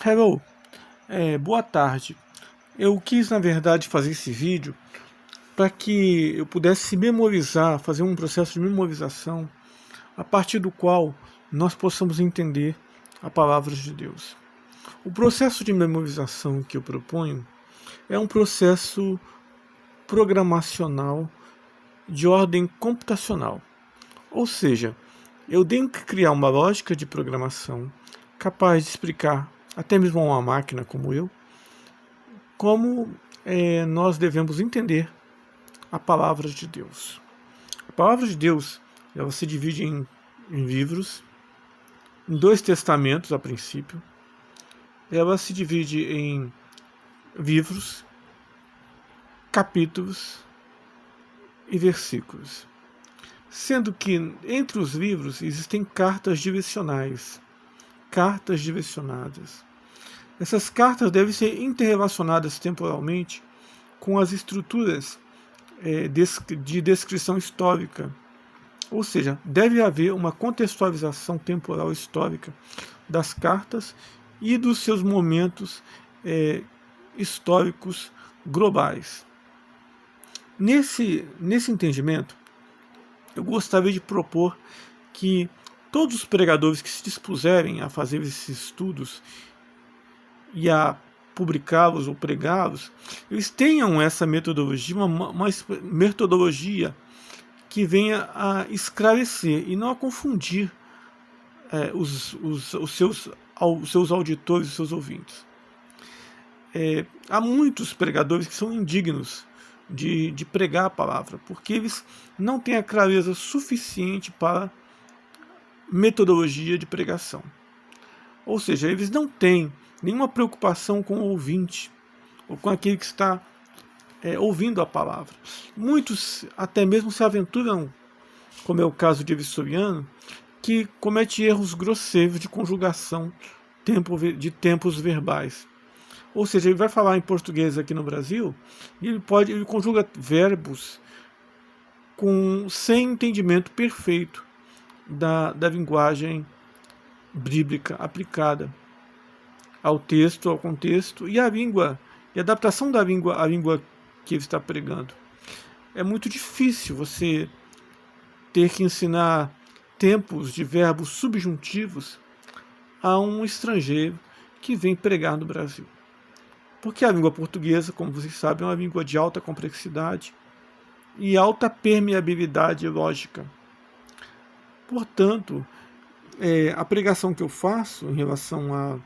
Hello, boa tarde. Eu quis, na verdade, fazer esse vídeo para que eu pudesse memorizar, fazer um processo de memorização a partir do qual nós possamos entender a palavra de Deus. O processo de memorização que eu proponho é um processo programacional de ordem computacional, ou seja, eu tenho que criar uma lógica de programação capaz de explicar até mesmo a uma máquina como eu como nós devemos entender a palavra de Deus. A palavra de Deus ela se divide em livros, em dois testamentos a princípio. Ela se divide em livros, capítulos e versículos. Sendo que entre os livros existem cartas direcionadas. Essas cartas devem ser interrelacionadas temporalmente com as estruturas de descrição histórica. Ou seja, deve haver uma contextualização temporal histórica das cartas e dos seus momentos históricos globais. Nesse entendimento, eu gostaria de propor que todos os pregadores que se dispuserem a fazer esses estudos e a publicá-los ou pregá-los, eles tenham essa metodologia, uma metodologia que venha a esclarecer e não a confundir os seus auditores, os seus ouvintes. Há muitos pregadores que são indignos de pregar a palavra, porque eles não têm a clareza suficiente para metodologia de pregação. Ou seja, eles não têm nenhuma preocupação com o ouvinte, ou com aquele que está ouvindo a palavra. Muitos até mesmo se aventuram, como é o caso de Vissoriano, que comete erros grosseiros de conjugação de tempos verbais. Ou seja, ele vai falar em português aqui no Brasil e ele conjuga verbos sem entendimento perfeito da linguagem bíblica aplicada ao texto, ao contexto e à língua, e a adaptação da língua à língua que ele está pregando. É muito difícil você ter que ensinar tempos de verbos subjuntivos a um estrangeiro que vem pregar no Brasil. Porque a língua portuguesa, como vocês sabem, é uma língua de alta complexidade e alta permeabilidade lógica. Portanto, a pregação que eu faço em relação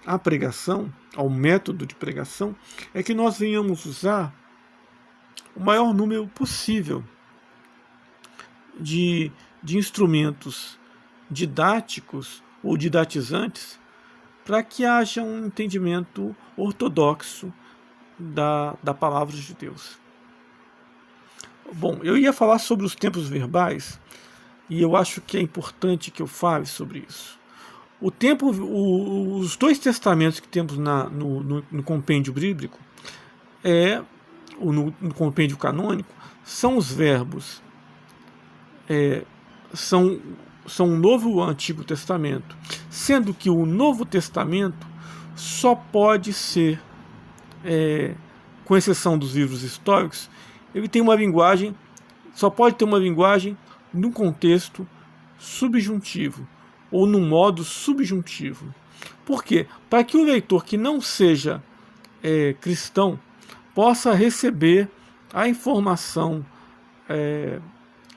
à pregação, ao método de pregação, é que nós venhamos usar o maior número possível de instrumentos didáticos ou didatizantes para que haja um entendimento ortodoxo da palavra de Deus. Bom, eu ia falar sobre os tempos verbais e eu acho que é importante que eu fale sobre isso. Os dois testamentos que temos no compêndio bíblico, no compêndio canônico, são os verbos, são o Novo e o Antigo Testamento, sendo que o Novo Testamento só pode ser, com exceção dos livros históricos, ele tem uma linguagem, só pode ter uma linguagem num contexto subjuntivo, ou num modo subjuntivo. Por quê? Para que o leitor que não seja cristão possa receber a informação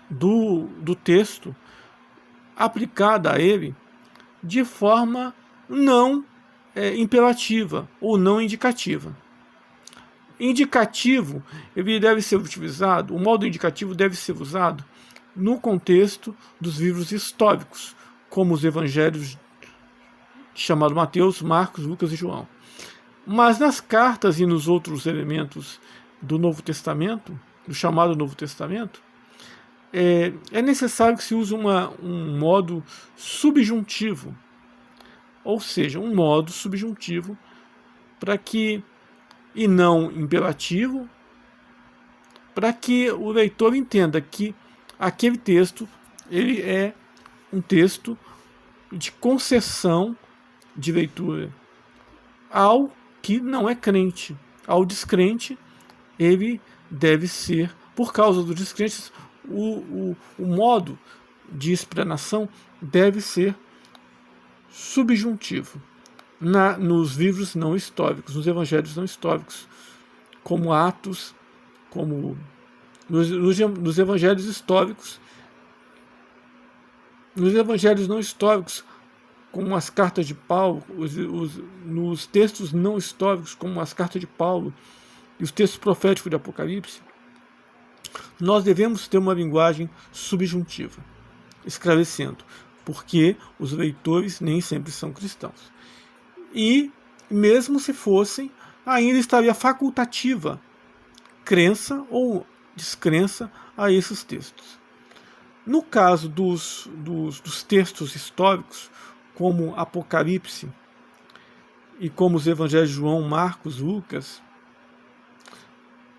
do texto aplicada a ele de forma não imperativa ou não indicativa. Indicativo, ele deve ser utilizado, o modo indicativo deve ser usado no contexto dos livros históricos, como os evangelhos chamados Mateus, Marcos, Lucas e João. Mas nas cartas e nos outros elementos do Novo Testamento, do chamado Novo Testamento, é necessário que se use um modo subjuntivo, ou seja, um modo subjuntivo para que, e não imperativo, para que o leitor entenda que aquele texto ele é um texto de concessão de leitura, ao que não é crente. Ao descrente, ele deve ser, por causa dos descrentes, o modo de explanação deve ser subjuntivo. Nos livros não históricos, nos evangelhos não históricos, como Atos, como nos evangelhos históricos, nos evangelhos não históricos, como as cartas de Paulo, nos textos não históricos, como as cartas de Paulo e os textos proféticos de Apocalipse, nós devemos ter uma linguagem subjuntiva, esclarecendo, porque os leitores nem sempre são cristãos. E, mesmo se fossem, ainda estaria facultativa crença ou descrença a esses textos. No caso dos textos históricos, como Apocalipse e como os evangelhos de João, Marcos, Lucas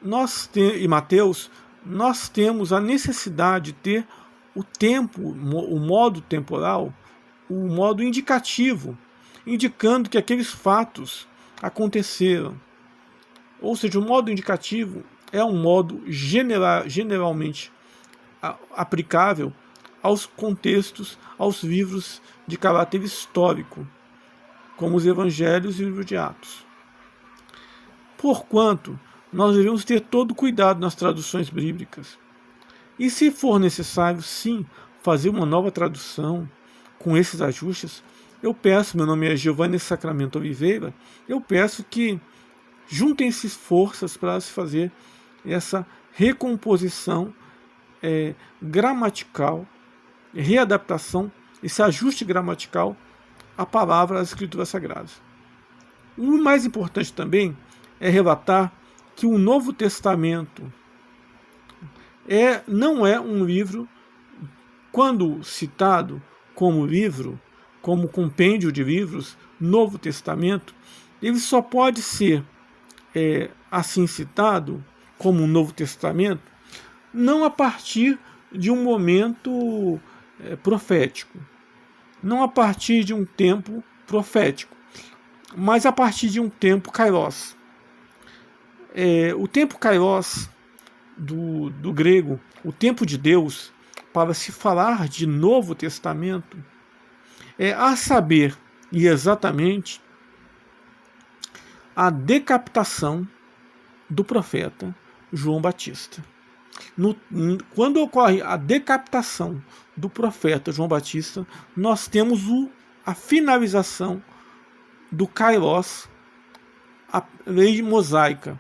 e Mateus, nós temos a necessidade de ter o tempo, o modo temporal, o modo indicativo, indicando que aqueles fatos aconteceram. Ou seja, o modo indicativo é um modo generalmente aplicável aos contextos, aos livros de caráter histórico, como os evangelhos e o livro de Atos. Porquanto, nós devemos ter todo cuidado nas traduções bíblicas. E se for necessário, sim, fazer uma nova tradução com esses ajustes, eu peço, meu nome é Giovanni Sacramento Oliveira, eu peço que juntem-se forças para se fazer essa recomposição gramatical, readaptação, esse ajuste gramatical à palavra das Escrituras Sagradas. O mais importante também é relatar que o Novo Testamento não é um livro, quando citado como livro, como compêndio de livros, Novo Testamento, ele só pode ser assim citado como um Novo Testamento, não a partir de um momento profético, não a partir de um tempo profético, mas a partir de um tempo kairos. O tempo kairos do grego, o tempo de Deus, para se falar de Novo Testamento, a saber, e exatamente, a decapitação do profeta João Batista. Quando ocorre a decapitação do profeta João Batista, nós temos a finalização do kairos, a lei mosaica.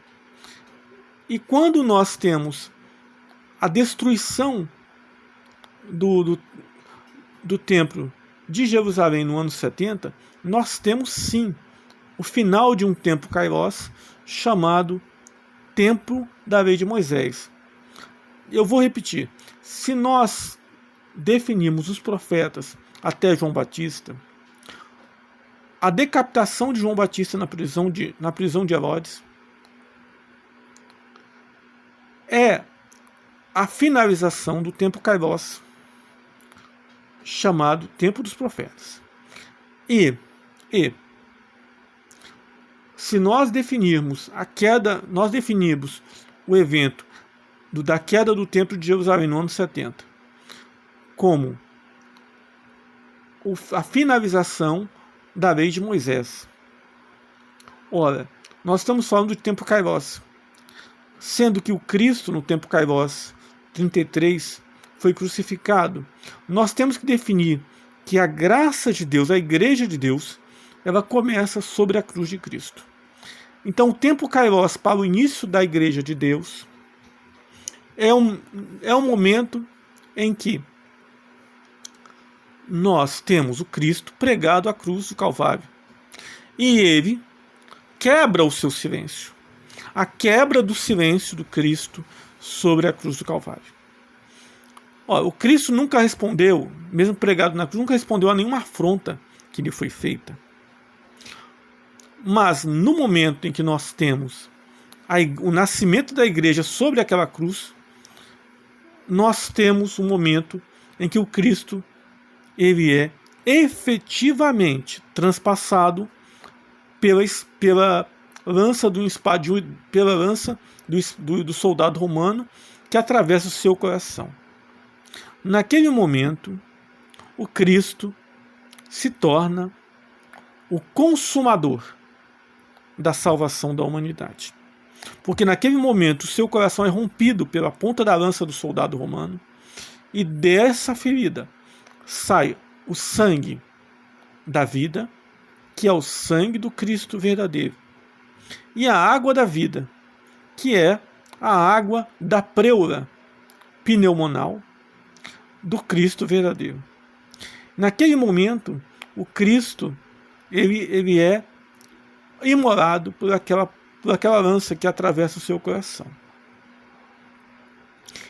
E quando nós temos a destruição do templo de Jerusalém no ano 70, nós temos sim o final de um tempo kairos chamado Templo da Lei de Moisés. Eu vou repetir, se nós definirmos os profetas até João Batista, a decapitação de João Batista na prisão de Herodes é a finalização do tempo kairos, chamado Tempo dos Profetas. E se nós definirmos nós definimos o evento da queda do Templo de Jerusalém no ano 70 como a finalização da lei de Moisés. Ora, nós estamos falando do tempo kairos, sendo que o Cristo no tempo kairos 33 foi crucificado. Nós temos que definir que a graça de Deus, a Igreja de Deus, ela começa sobre a cruz de Cristo. Então, o tempo kairos para o início da Igreja de Deus é um momento em que nós temos o Cristo pregado à cruz do Calvário. E ele quebra o seu silêncio. A quebra do silêncio do Cristo sobre a cruz do Calvário. O Cristo nunca respondeu, mesmo pregado na cruz, nunca respondeu a nenhuma afronta que lhe foi feita. Mas no momento em que nós temos o nascimento da igreja sobre aquela cruz, nós temos um momento em que o Cristo, ele é efetivamente transpassado pela lança do espadil, pela lança do soldado romano que atravessa o seu coração. Naquele momento, o Cristo se torna o consumador da salvação da humanidade. Porque naquele momento o seu coração é rompido pela ponta da lança do soldado romano, e dessa ferida sai o sangue da vida, que é o sangue do Cristo verdadeiro, e a água da vida, que é a água da preura pneumonal do Cristo verdadeiro. Naquele momento, o Cristo ele é imolado por aquela lança que atravessa o seu coração.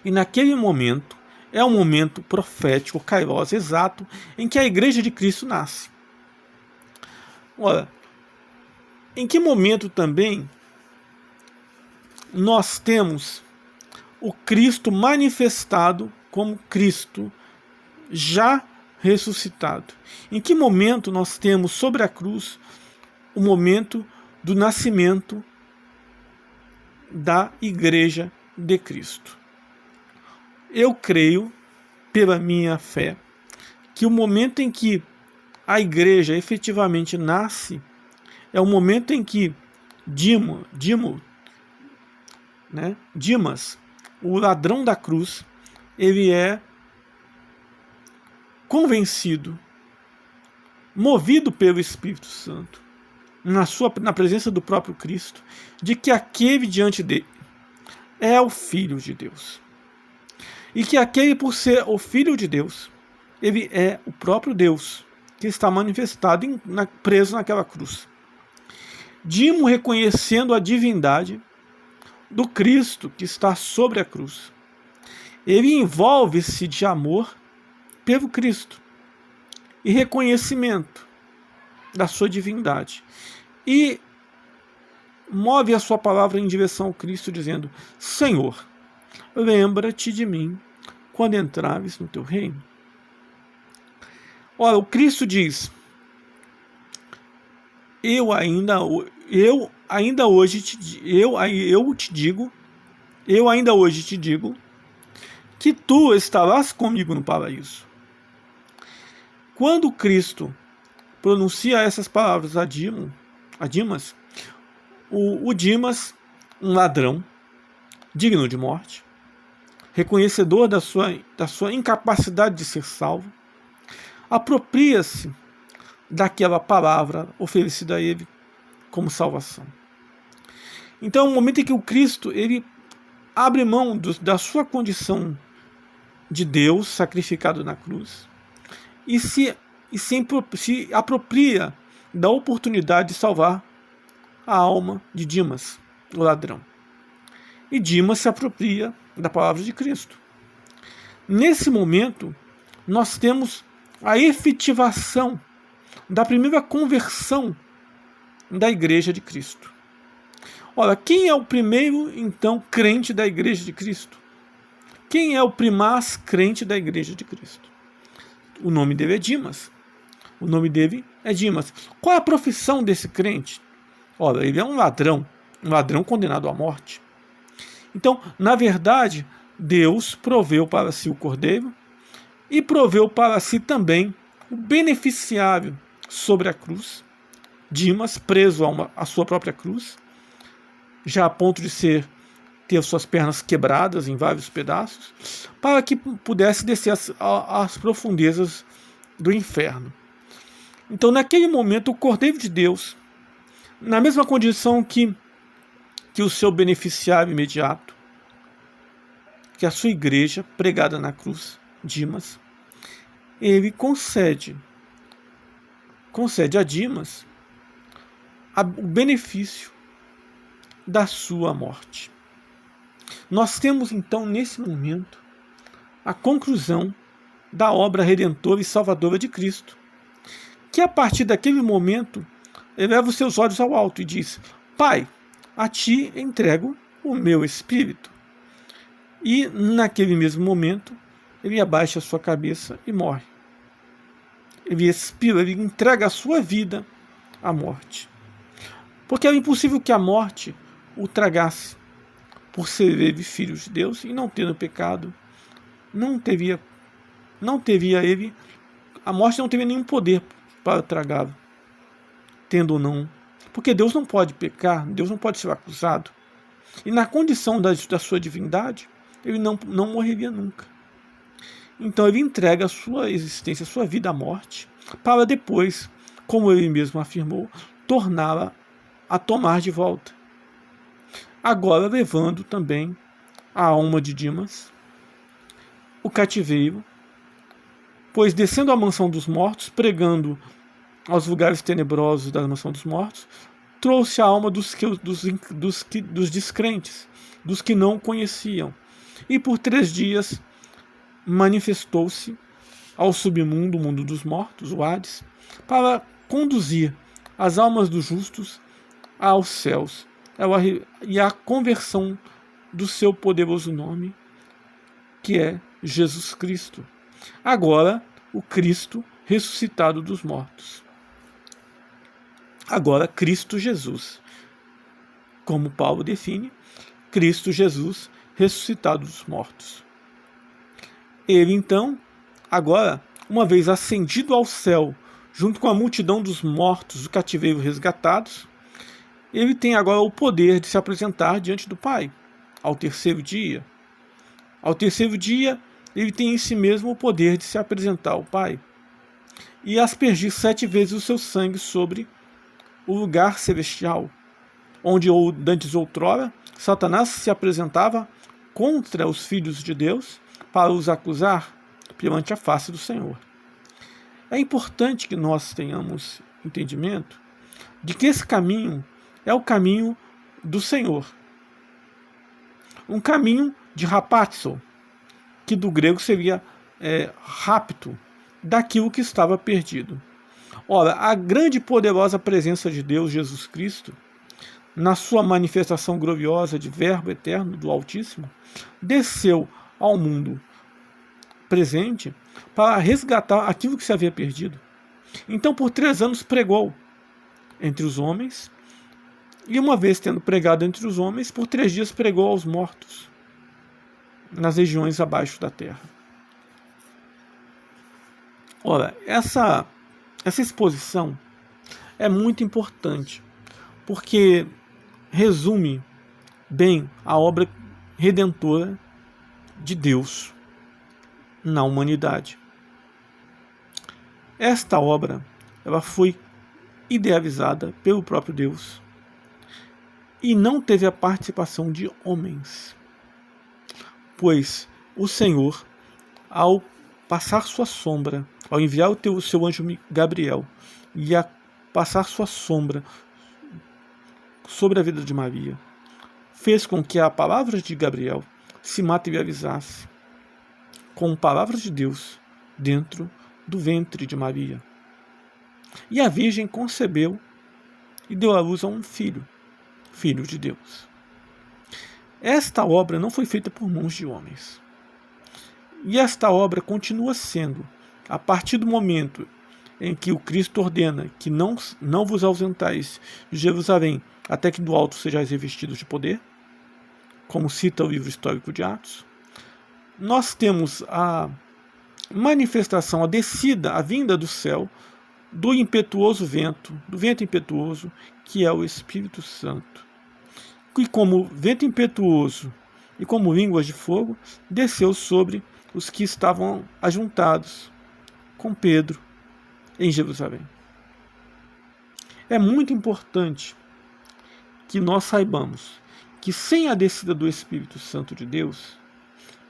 E naquele momento, é um momento profético, kairos, exato, em que a Igreja de Cristo nasce. Ora, em que momento também nós temos o Cristo manifestado como Cristo já ressuscitado? Em que momento nós temos sobre a cruz o momento do nascimento da Igreja de Cristo? Eu creio, pela minha fé, que o momento em que a Igreja efetivamente nasce é o momento em que Dimas, o ladrão da cruz, ele é convencido, movido pelo Espírito Santo, na presença do próprio Cristo, de que aquele diante dele é o Filho de Deus. E que aquele, por ser o Filho de Deus, ele é o próprio Deus, que está manifestado, preso naquela cruz. Dimo, reconhecendo a divindade do Cristo que está sobre a cruz, ele envolve-se de amor pelo Cristo e reconhecimento da sua divindade, e move a sua palavra em direção ao Cristo, dizendo: Senhor, lembra-te de mim quando entrares no teu reino. Ora, o Cristo diz: eu ainda hoje te digo que tu estarás comigo no paraíso. Quando Cristo pronuncia essas palavras a Dimas, o Dimas, um ladrão digno de morte, reconhecedor da sua incapacidade de ser salvo, apropria-se daquela palavra oferecida a ele como salvação. Então, é um momento em que o Cristo ele abre mão da sua condição de Deus sacrificado na cruz e se apropria da oportunidade de salvar a alma de Dimas, o ladrão. E Dimas se apropria da palavra de Cristo. Nesse momento, nós temos a efetivação da primeira conversão da Igreja de Cristo. Ora, quem é o primeiro, então, crente da Igreja de Cristo? Quem é o primaz crente da Igreja de Cristo? O nome dele é Dimas. O nome dele é Dimas. Qual é a profissão desse crente? Ora, ele é um ladrão condenado à morte. Então, na verdade, Deus proveu para si o Cordeiro e proveu para si também o beneficiário sobre a cruz, Dimas, preso à sua própria cruz, já a ponto de ter suas pernas quebradas em vários pedaços, para que pudesse descer às profundezas do inferno. Então, naquele momento, o Cordeiro de Deus, na mesma condição que o seu beneficiário imediato, que a sua igreja pregada na cruz, Dimas, ele concede a Dimas o benefício da sua morte. Nós temos então nesse momento a conclusão da obra redentora e salvadora de Cristo, que a partir daquele momento eleva os seus olhos ao alto e diz: Pai, a ti entrego o meu espírito. E naquele mesmo momento ele abaixa a sua cabeça e morre. Ele expira, ele entrega a sua vida à morte. porque era impossível que a morte o tragasse, por ser ele filho de Deus e não tendo pecado, não teria ele, a morte não teria nenhum poder para tragá-lo, tendo ou não, porque Deus não pode pecar, Deus não pode ser acusado, e na condição da sua divindade, ele não morreria nunca. Então ele entrega a sua existência, a sua vida à morte, para depois, como ele mesmo afirmou, torná-la a tomar de volta. Agora levando também a alma de Dimas, o cativeiro, pois descendo à mansão dos mortos, pregando aos lugares tenebrosos da mansão dos mortos, trouxe a alma dos descrentes, dos que não o conheciam, e por 3 dias manifestou-se ao submundo, o mundo dos mortos, o Hades, para conduzir as almas dos justos aos céus e à conversão do seu poderoso nome, que é Jesus Cristo. Agora, o Cristo ressuscitado dos mortos. Agora, Cristo Jesus. Como Paulo define, Cristo Jesus ressuscitado dos mortos. Ele, então, agora, uma vez ascendido ao céu, junto com a multidão dos mortos do cativeiro resgatados, ele tem agora o poder de se apresentar diante do Pai, ao 3º dia. Ao 3º dia, ele tem em si mesmo o poder de se apresentar ao Pai e aspergir 7 vezes o seu sangue sobre o lugar celestial, onde antes outrora Satanás se apresentava contra os filhos de Deus para os acusar perante a face do Senhor. É importante que nós tenhamos entendimento de que esse caminho é o caminho do Senhor. Um caminho de rapatzo, que do grego seria rapto, daquilo que estava perdido. Ora, a grande e poderosa presença de Deus, Jesus Cristo, na sua manifestação gloriosa de Verbo eterno do Altíssimo, desceu ao mundo presente para resgatar aquilo que se havia perdido. Então, por 3 anos pregou entre os homens, e uma vez tendo pregado entre os homens, por 3 dias pregou aos mortos, nas regiões abaixo da terra. Ora, essa exposição é muito importante, porque resume bem a obra redentora de Deus na humanidade. Esta obra ela foi idealizada pelo próprio Deus e não teve a participação de homens, pois o Senhor, ao passar sua sombra, ao enviar o seu anjo Gabriel e a passar sua sombra sobre a vida de Maria, fez com que a palavra de Gabriel se materializasse com palavras de Deus dentro do ventre de Maria. E a Virgem concebeu e deu à luz a um filho, filho de Deus. Esta obra não foi feita por mãos de homens. E esta obra continua sendo, a partir do momento em que o Cristo ordena que não vos ausentais de Jerusalém até que do alto sejais revestidos de poder, como cita o livro histórico de Atos, nós temos a manifestação, a descida, a vinda do céu, do impetuoso vento, do vento impetuoso, que é o Espírito Santo, que como vento impetuoso e como línguas de fogo, desceu sobre os que estavam ajuntados com Pedro em Jerusalém. É muito importante que nós saibamos que sem a descida do Espírito Santo de Deus,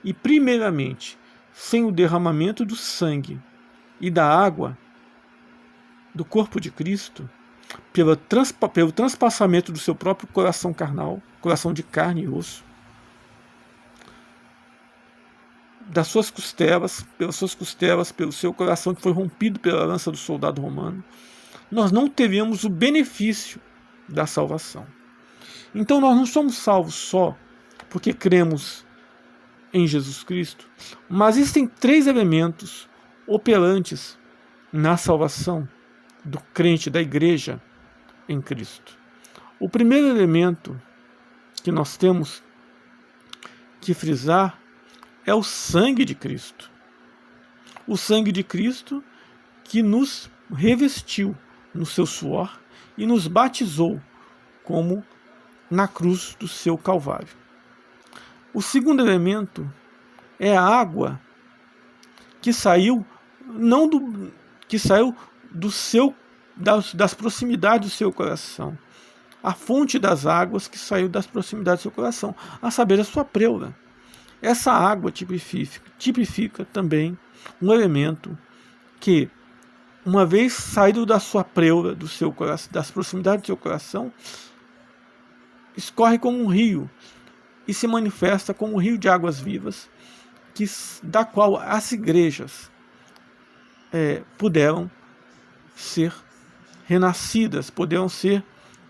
e primeiramente sem o derramamento do sangue e da água do corpo de Cristo, pelo transpassamento do seu próprio coração carnal, coração de carne e osso, das suas costelas, pelo seu coração que foi rompido pela lança do soldado romano, nós não teríamos o benefício da salvação. Então nós não somos salvos só porque cremos em Jesus Cristo, mas existem 3 elementos operantes na salvação do crente, da igreja em Cristo. O primeiro elemento que nós temos que frisar é o sangue de Cristo. O sangue de Cristo que nos revestiu no seu suor e nos batizou como na cruz do seu Calvário. O segundo elemento é a água que saiu das proximidades do seu coração. A fonte das águas que saiu das proximidades do seu coração, a saber, a sua preula. Essa água tipifica também um elemento que, uma vez saído da sua preula, do seu coração, das proximidades do seu coração, escorre como um rio e se manifesta como um rio de águas vivas, da qual as igrejas puderam ser renascidas, puderam ser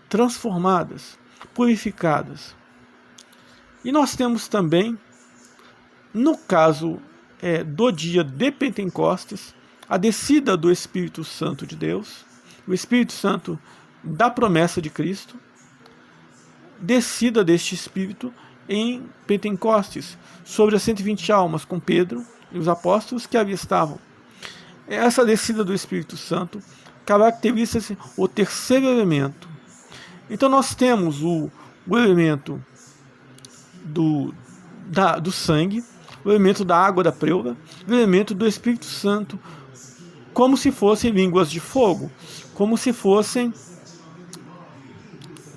transformadas, purificadas. E nós temos também, no caso do dia de Pentecostes, a descida do Espírito Santo de Deus, o Espírito Santo da promessa de Cristo, descida deste Espírito em Pentecostes, sobre as 120 almas, com Pedro e os apóstolos que ali estavam. Essa descida do Espírito Santo caracteriza-se o terceiro elemento. Então nós temos o elemento do sangue, o elemento da água da preula, o elemento do Espírito Santo, como se fossem línguas de fogo, como se fossem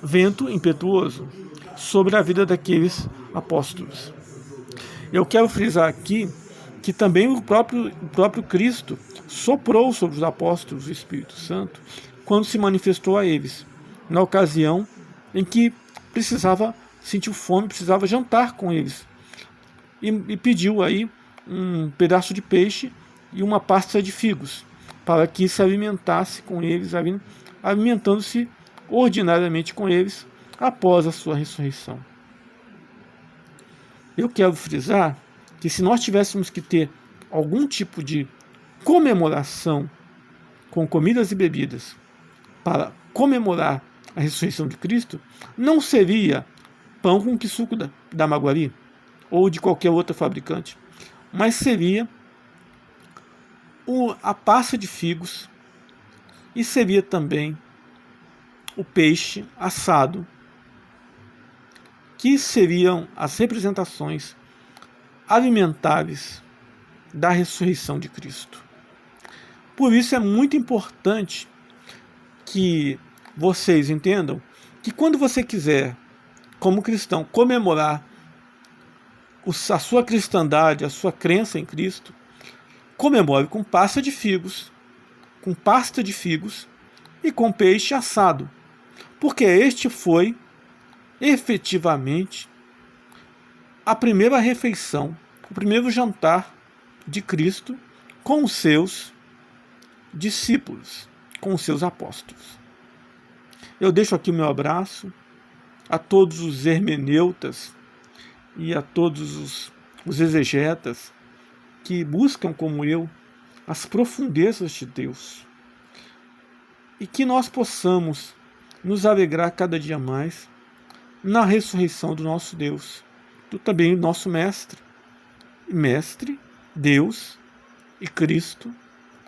vento impetuoso sobre a vida daqueles apóstolos. Eu quero frisar aqui que também o próprio Cristo soprou sobre os apóstolos o Espírito Santo quando se manifestou a eles, na ocasião em que sentiu fome, precisava jantar com eles. E pediu aí um pedaço de peixe e uma pasta de figos, para que se alimentasse com eles, alimentando-se ordinariamente com eles após a sua ressurreição. Eu quero frisar que se nós tivéssemos que ter algum tipo de comemoração com comidas e bebidas para comemorar a ressurreição de Cristo, não seria pão com suco da Maguari ou de qualquer outro fabricante, mas seria a pasta de figos e seria também o peixe assado, que seriam as representações alimentares da ressurreição de Cristo. Por isso é muito importante que vocês entendam que quando você quiser, como cristão, comemorar a sua cristandade, a sua crença em Cristo, comemore com pasta de figos e com peixe assado, porque este foi efetivamente a primeira refeição, o primeiro jantar de Cristo com os seus discípulos, com os seus apóstolos. Eu deixo aqui o meu abraço a todos os hermeneutas e a todos os exegetas que buscam, como eu, as profundezas de Deus, e que nós possamos nos alegrar cada dia mais na ressurreição do nosso Deus, também nosso Mestre, Deus e Cristo,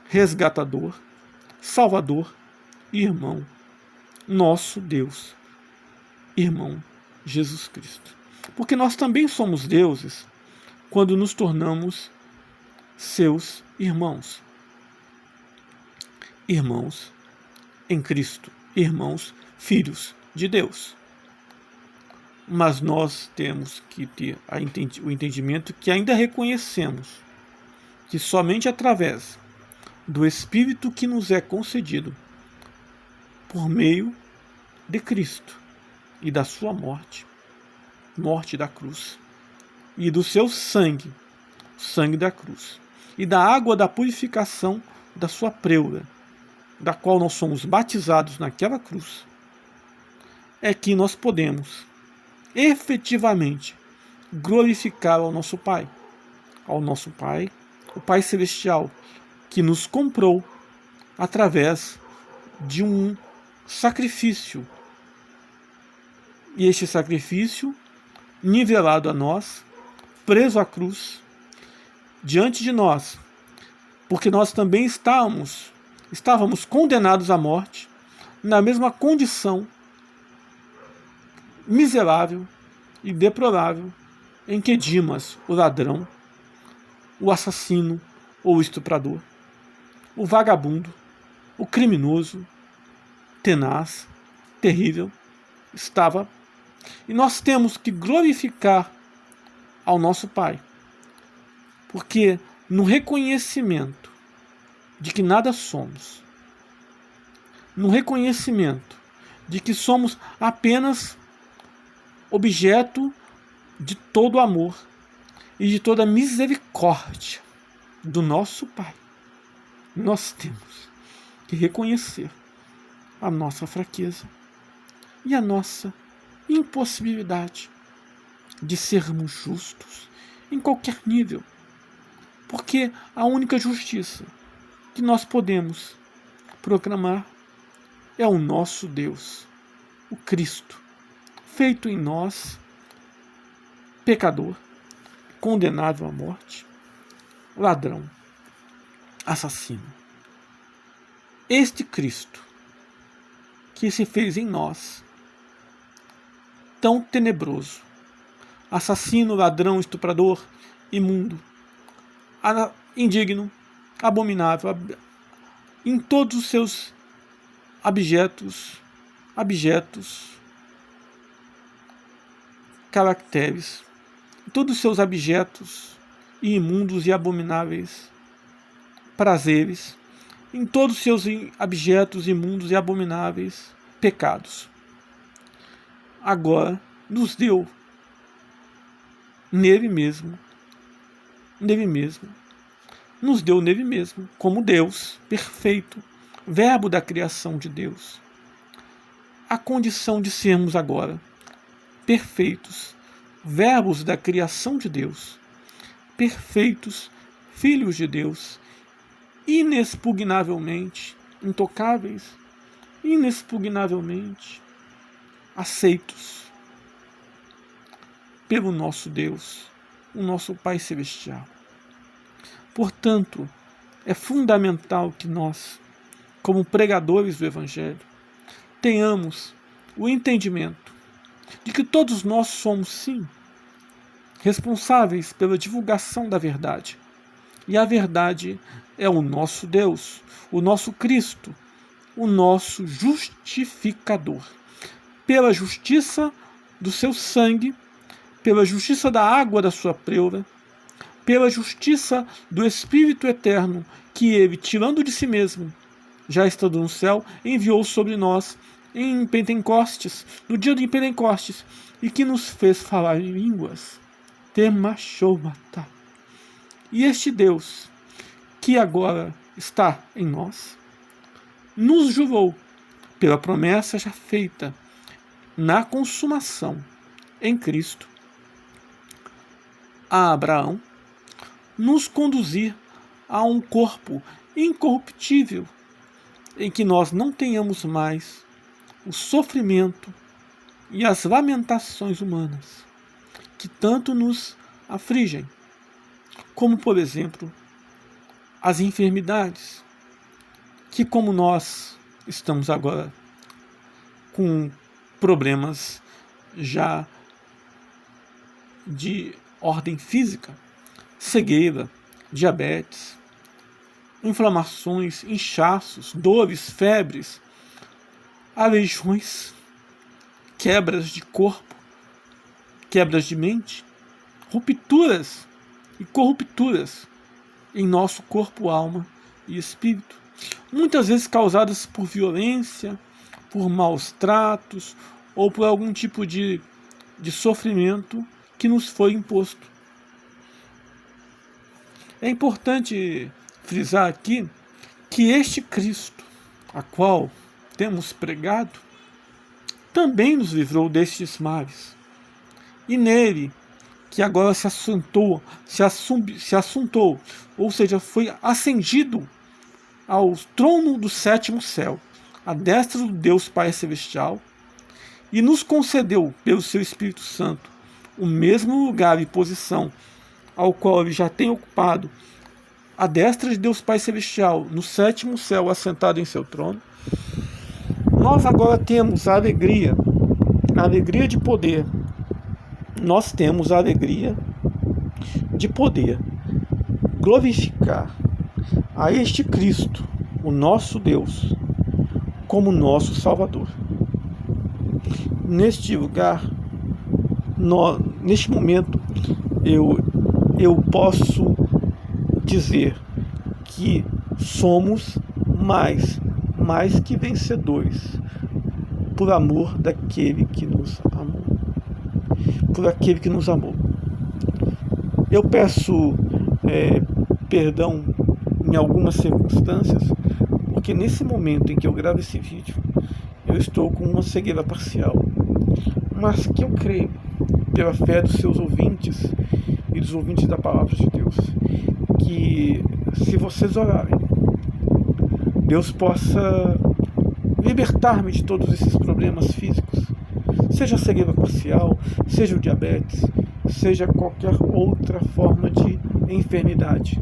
resgatador, Salvador e irmão, nosso Deus, irmão Jesus Cristo. Porque nós também somos deuses quando nos tornamos seus irmãos. Irmãos em Cristo, irmãos, filhos de Deus. Mas nós temos que ter o entendimento que ainda reconhecemos que somente através do Espírito que nos é concedido por meio de Cristo e da sua morte da cruz, e do seu sangue, sangue da cruz, e da água da purificação da sua preula, da qual nós somos batizados naquela cruz, é que nós podemos efetivamente glorificar ao nosso Pai, o Pai Celestial, que nos comprou através de um sacrifício E este sacrifício, nivelado a nós, preso à cruz, diante de nós, porque nós também estávamos condenados à morte, na mesma condição miserável e deplorável em que Dimas, o ladrão, o assassino ou o estuprador, o vagabundo, o criminoso, tenaz, terrível, estava. E nós temos que glorificar ao nosso Pai, porque no reconhecimento de que nada somos, no reconhecimento de que somos apenas objeto de todo amor e de toda misericórdia do nosso Pai, nós temos que reconhecer a nossa fraqueza e a nossa impossibilidade de sermos justos em qualquer nível, porque a única justiça que nós podemos proclamar é o nosso Deus, o Cristo, feito em nós, pecador, condenável à morte, ladrão, assassino. Este Cristo que se fez em nós, tão tenebroso, assassino, ladrão, estuprador, imundo, indigno, abominável, em todos os seus abjetos, caracteres, todos os seus abjetos e imundos e abomináveis prazeres, em todos os seus abjetos, imundos e abomináveis pecados. Agora nos deu nele mesmo, nos deu nele mesmo, como Deus perfeito, verbo da criação de Deus, a condição de sermos agora perfeitos, verbos da criação de Deus, perfeitos filhos de Deus, inexpugnavelmente intocáveis, inexpugnavelmente aceitos pelo nosso Deus, o nosso Pai Celestial. Portanto, é fundamental que nós, como pregadores do Evangelho, tenhamos o entendimento de que todos nós somos, sim, responsáveis pela divulgação da verdade. E a verdade é o nosso Deus, o nosso Cristo, o nosso justificador. Pela justiça do seu sangue, pela justiça da água da sua preura, pela justiça do Espírito Eterno, que ele, tirando de si mesmo, já estando no céu, enviou sobre nós em Pentecostes, no dia de Pentecostes, e que nos fez falar em línguas. Temachomata. E este Deus, que agora está em nós, nos jurou, pela promessa já feita na consumação em Cristo, a Abraão, nos conduzir a um corpo incorruptível, em que nós não tenhamos mais o sofrimento e as lamentações humanas, que tanto nos afligem, como, por exemplo, as enfermidades, que, como nós estamos agora com problemas já de ordem física, cegueira, diabetes, inflamações, inchaços, dores, febres, aleições, quebras de corpo, quebras de mente, rupturas e corrupturas em nosso corpo, alma e espírito, muitas vezes causadas por violência, por maus tratos ou por algum tipo de sofrimento que nos foi imposto. É importante frisar aqui que este Cristo, a qual temos pregado, também nos livrou destes males. E nele, que agora se assuntou, ou seja, foi ascendido ao trono do sétimo céu, à destra do Deus Pai Celestial, e nos concedeu, pelo seu Espírito Santo, o mesmo lugar e posição ao qual ele já tem ocupado à destra de Deus Pai Celestial, no sétimo céu, assentado em seu trono, nós agora temos a alegria de poder. Nós temos a alegria de poder glorificar a este Cristo, o nosso Deus, como nosso Salvador. Neste lugar, neste momento, eu posso dizer que somos mais que vencedores por amor daquele que nos amou. Por aquele que nos amou. Eu peço perdão em algumas circunstâncias, porque nesse momento em que eu gravo esse vídeo, eu estou com uma cegueira parcial, mas que eu creio, pela fé dos seus ouvintes e dos ouvintes da Palavra de Deus, que se vocês orarem, Deus possa libertar-me de todos esses problemas físicos, seja a cegueira parcial, seja o diabetes, seja qualquer outra forma de enfermidade,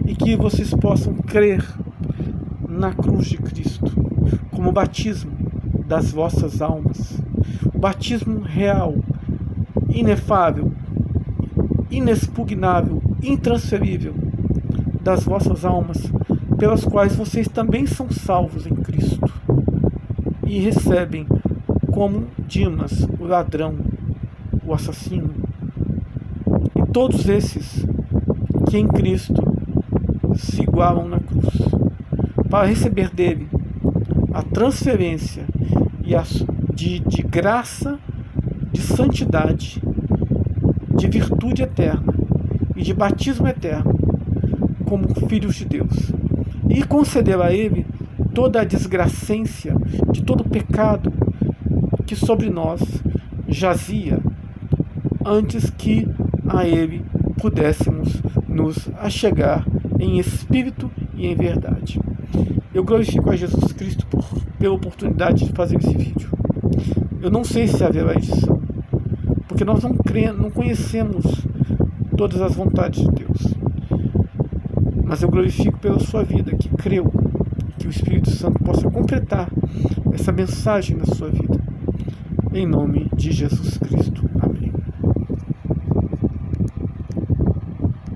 e que vocês possam crer na cruz de Cristo como batismo das vossas almas, o batismo real, inefável, inexpugnável, intransferível das vossas almas, pelas quais vocês também são salvos em Cristo e recebem como Dimas, o ladrão, o assassino, e todos esses que em Cristo se igualam na cruz, para receber dele a transferência de graça, de santidade, de virtude eterna e de batismo eterno como filhos de Deus, e conceder a ele toda a desgracência de todo o pecado que sobre nós jazia antes que a ele pudéssemos nos achegar em espírito e em verdade. Eu glorifico a Jesus Cristo pela oportunidade de fazer esse vídeo. Eu não sei se haverá edição, porque nós não conhecemos todas as vontades de Deus. Mas eu glorifico pela sua vida, que creu que o Espírito Santo possa completar essa mensagem na sua vida. Em nome de Jesus Cristo.